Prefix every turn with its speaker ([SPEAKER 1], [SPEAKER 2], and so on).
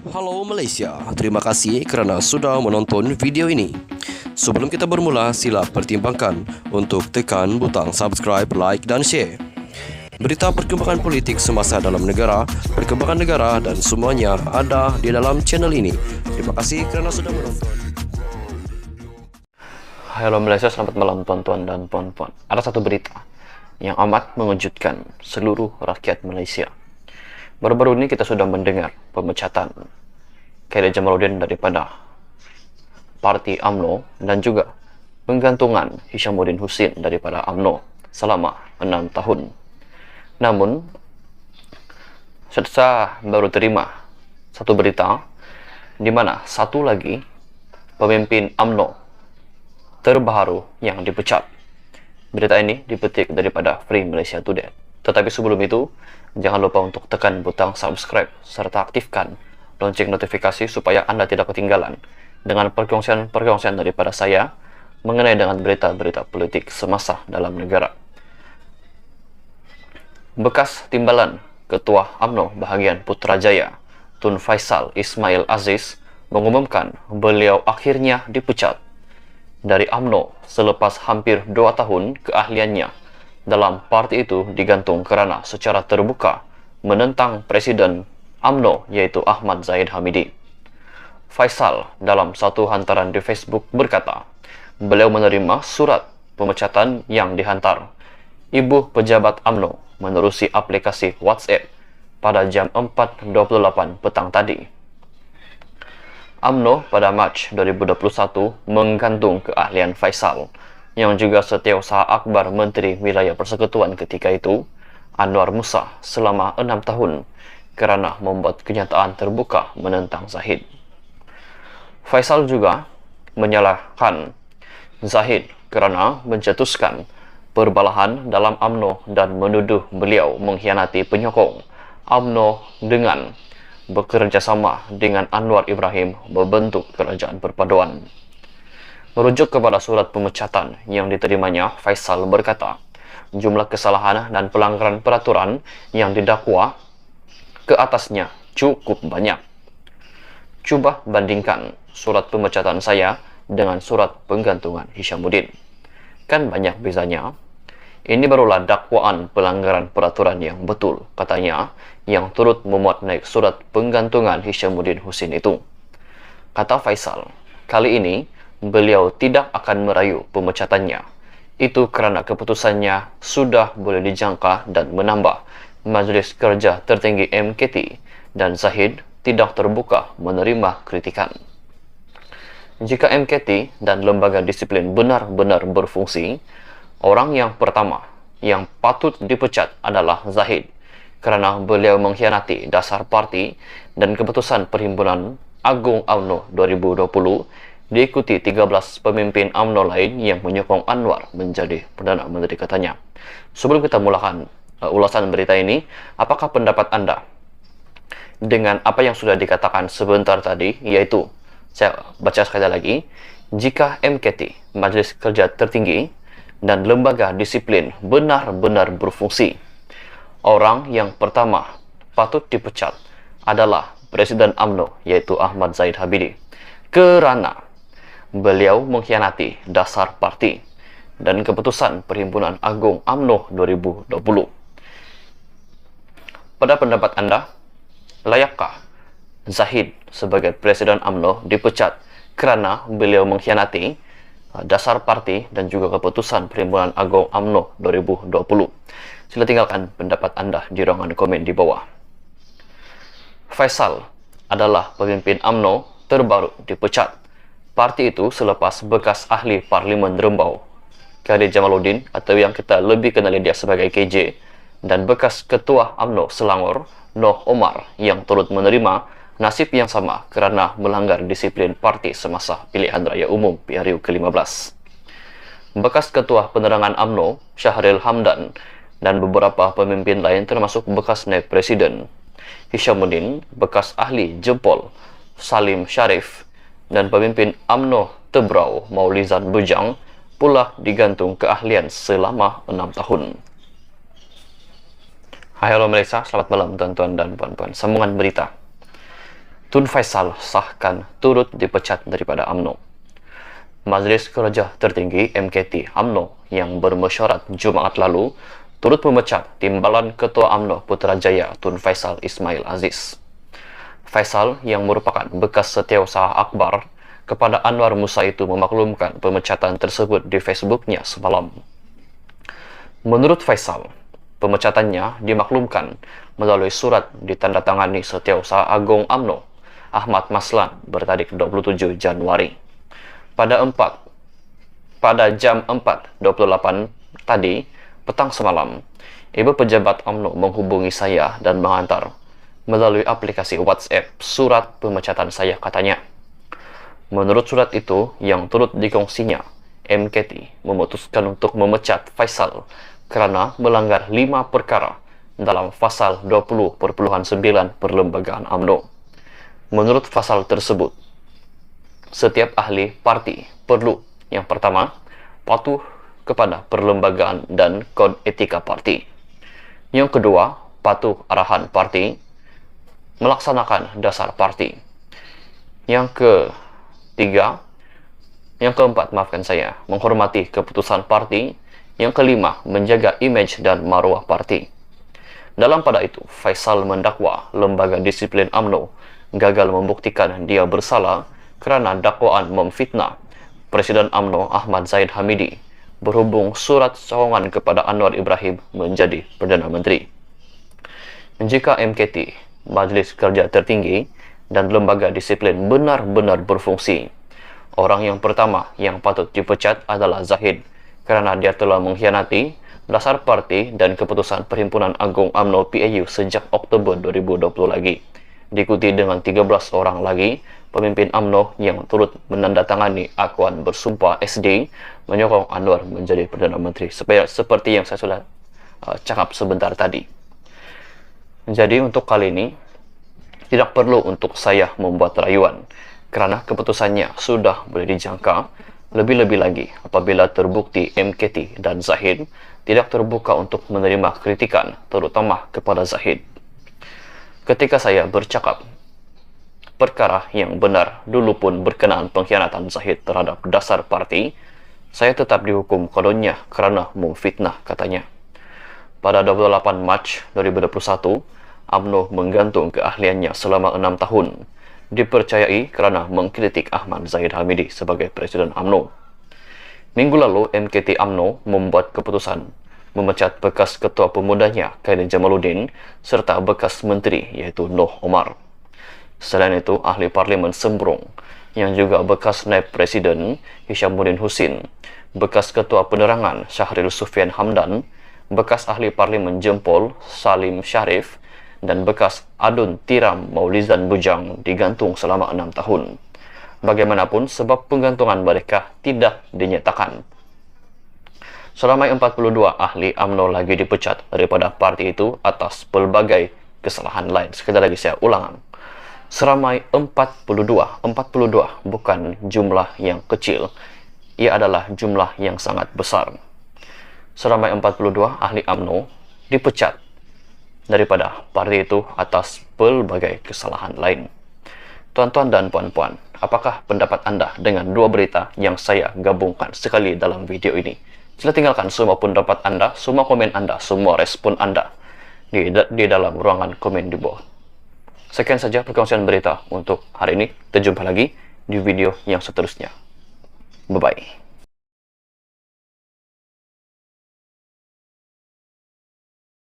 [SPEAKER 1] Halo Malaysia, terima kasih kerana sudah menonton video ini. Sebelum kita bermula, sila pertimbangkan untuk tekan butang subscribe, like dan share. Berita perkembangan politik semasa dalam negara, perkembangan negara dan semuanya ada di dalam channel ini. Terima kasih kerana sudah menonton.
[SPEAKER 2] Halo Malaysia, selamat malam tuan-tuan dan puan-puan. Ada satu berita yang amat mengejutkan seluruh rakyat Malaysia. Baru-baru ini kita sudah mendengar pemecatan Khairil Jamaluddin daripada parti UMNO dan juga penggantungan Hishamuddin Hussein daripada UMNO selama 6 tahun. Namun, saya baru terima satu berita di mana satu lagi pemimpin UMNO terbaru yang dipecat. Berita ini dipetik daripada Free Malaysia Today. Tetapi sebelum itu, jangan lupa untuk tekan butang subscribe serta aktifkan lonceng notifikasi supaya Anda tidak ketinggalan dengan perkongsian-perkongsian daripada saya mengenai dengan berita-berita politik semasa dalam negara. Bekas timbalan Ketua UMNO bahagian Putrajaya, Tun Faisal Ismail Aziz, mengumumkan beliau akhirnya dipecat dari UMNO selepas hampir 2 tahun keahliannya dalam parti itu digantung kerana secara terbuka menentang Presiden UMNO yaitu Ahmad Zahid Hamidi. Faisal dalam satu hantaran di Facebook berkata, beliau menerima surat pemecatan yang dihantar ibu pejabat UMNO menerusi aplikasi WhatsApp pada jam 4.28 petang tadi. UMNO pada Mac 2021 menggantung keahlian Faisal yang juga Setiausaha Akbar Menteri Wilayah Persekutuan ketika itu, Anwar Musa, selama 6 tahun kerana membuat kenyataan terbuka menentang Zahid. Faisal juga menyalahkan Zahid kerana mencetuskan perbalahan dalam UMNO dan menuduh beliau mengkhianati penyokong UMNO dengan bekerjasama dengan Anwar Ibrahim membentuk kerajaan perpaduan. Merujuk kepada surat pemecatan yang diterimanya, Faisal berkata, jumlah kesalahan dan pelanggaran peraturan yang didakwa ke atasnya cukup banyak. Cuba bandingkan surat pemecatan saya dengan surat penggantungan Hishamuddin. Kan banyak bezanya. Ini barulah dakwaan pelanggaran peraturan yang betul, katanya, yang turut memuat naik surat penggantungan Hishamuddin Hussein itu. Kata Faisal, kali ini beliau tidak akan merayu pemecatannya. Itu kerana keputusannya sudah boleh dijangka dan menambah Majlis Kerja Tertinggi MKT dan Zahid tidak terbuka menerima kritikan. Jika MKT dan lembaga disiplin benar-benar berfungsi, orang yang pertama yang patut dipecat adalah Zahid kerana beliau mengkhianati dasar parti dan keputusan Perhimpunan Agung UMNO 2020 diikuti 13 pemimpin UMNO lain yang menyokong Anwar menjadi Perdana Menteri, katanya. Sebelum kita mulakan ulasan berita ini, apakah pendapat Anda dengan apa yang sudah dikatakan sebentar tadi, yaitu, saya baca sekali lagi, jika MKT, Majlis Kerja Tertinggi, dan lembaga disiplin benar-benar berfungsi, orang yang pertama patut dipecat adalah Presiden UMNO, yaitu Ahmad Zahid Hamidi, kerana beliau mengkhianati dasar parti dan keputusan Perhimpunan Agung UMNO 2020. Pada pendapat Anda, layakkah Zahid sebagai Presiden UMNO dipecat kerana beliau mengkhianati dasar parti dan juga keputusan Perhimpunan Agung UMNO 2020? Sila tinggalkan pendapat Anda di ruangan komen di bawah. Faisal adalah pemimpin UMNO terbaru dipecat parti itu selepas bekas ahli Parlimen Rembau Khairil Jamaluddin, atau yang kita lebih kenali dia sebagai KJ, dan bekas Ketua UMNO Selangor Noh Omar yang turut menerima nasib yang sama kerana melanggar disiplin parti semasa pilihan raya umum PRU ke-15. Bekas Ketua Penerangan UMNO Syahril Hamdan dan beberapa pemimpin lain termasuk bekas Naib Presiden Hishamuddin, bekas ahli Jempol Salim Sharif, dan pemimpin UMNO Tebrau Maulizan Bujang pula digantung keahlian selama 6 tahun. Hai, halo Malaysia, selamat malam tuan-tuan dan puan-puan. Sambungan berita. Tun Faisal sahkan turut dipecat daripada UMNO. Majlis Kerja Tertinggi MKT UMNO yang bermesyuarat Jumaat lalu turut memecat Timbalan Ketua UMNO Putrajaya Tun Faisal Ismail Aziz. Faisal yang merupakan bekas setiausaha akbar kepada Anwar Musa itu memaklumkan pemecatan tersebut di Facebooknya semalam. Menurut Faisal, pemecatannya dimaklumkan melalui surat ditandatangani Setiausaha Agung UMNO Ahmad Maslan bertarik 27 Januari. Pada jam 4.28 tadi, petang semalam, ibu pejabat UMNO menghubungi saya dan menghantar melalui aplikasi WhatsApp surat pemecatan saya, katanya. Menurut surat itu yang turut dikongsinya, MKT memutuskan untuk memecat Faisal karena melanggar 5 perkara dalam pasal 20.9 Perlembagaan UMNO. Menurut pasal tersebut, setiap ahli parti perlu, yang pertama, patuh kepada perlembagaan dan kod etika parti. Yang kedua, patuh arahan parti, melaksanakan dasar parti. Yang keempat, menghormati keputusan parti. Yang kelima, menjaga image dan maruah parti. Dalam pada itu, Faisal mendakwa lembaga disiplin UMNO gagal membuktikan dia bersalah kerana dakwaan memfitnah Presiden UMNO Ahmad Zahid Hamidi berhubung surat sokongan kepada Anwar Ibrahim menjadi Perdana Menteri. Jika MKT, Majlis Kerja Tertinggi, dan lembaga disiplin benar-benar berfungsi, orang yang pertama yang patut dipecat adalah Zahid kerana dia telah mengkhianati dasar parti dan keputusan Perhimpunan Agung UMNO PAU sejak Oktober 2020 lagi. Diikuti dengan 13 orang lagi pemimpin UMNO yang turut menandatangani akuan bersumpah SD menyokong Anwar menjadi Perdana Menteri, seperti yang saya sudah cakap sebentar tadi. Jadi untuk kali ini tidak perlu untuk saya membuat rayuan kerana keputusannya sudah boleh dijangka. Lebih-lebih lagi apabila terbukti MKT dan Zahid tidak terbuka untuk menerima kritikan, terutama kepada Zahid. Ketika saya bercakap perkara yang benar dulu pun berkenaan pengkhianatan Zahid terhadap dasar parti, saya tetap dihukum kononnya kerana memfitnah, katanya. Pada 28 Mac 2021, UMNO menggantung keahliannya selama 6 tahun, dipercayai kerana mengkritik Ahmad Zahid Hamidi sebagai Presiden UMNO. Minggu lalu, MKT UMNO membuat keputusan memecat bekas Ketua Pemudanya Khairy Jamaluddin serta bekas Menteri iaitu Noh Omar. Selain itu, ahli Parlimen Sembrong yang juga bekas Naib Presiden Hishamuddin Husin, bekas Ketua Penerangan Syahril Sufian Hamdan, bekas ahli Parlimen Jempol Salim Syarif, dan bekas Adun Tiram Maulizan Bujang digantung selama 6 tahun. Bagaimanapun, sebab penggantungan mereka tidak dinyatakan. Seramai 42 ahli UMNO lagi dipecat daripada parti itu atas pelbagai kesalahan lain. Sekali lagi saya ulang. Seramai 42 bukan jumlah yang kecil. Ia adalah jumlah yang sangat besar. Seramai 42 ahli UMNO dipecat daripada parti itu atas pelbagai kesalahan lain. Tuan-tuan dan puan-puan, apakah pendapat anda dengan dua berita yang saya gabungkan sekali dalam video ini? Sila tinggalkan semua pendapat anda, semua komen anda, semua respon anda di dalam ruangan komen di bawah. Sekian saja perkongsian berita untuk hari ini. Kita jumpa lagi di video yang seterusnya. Bye-bye.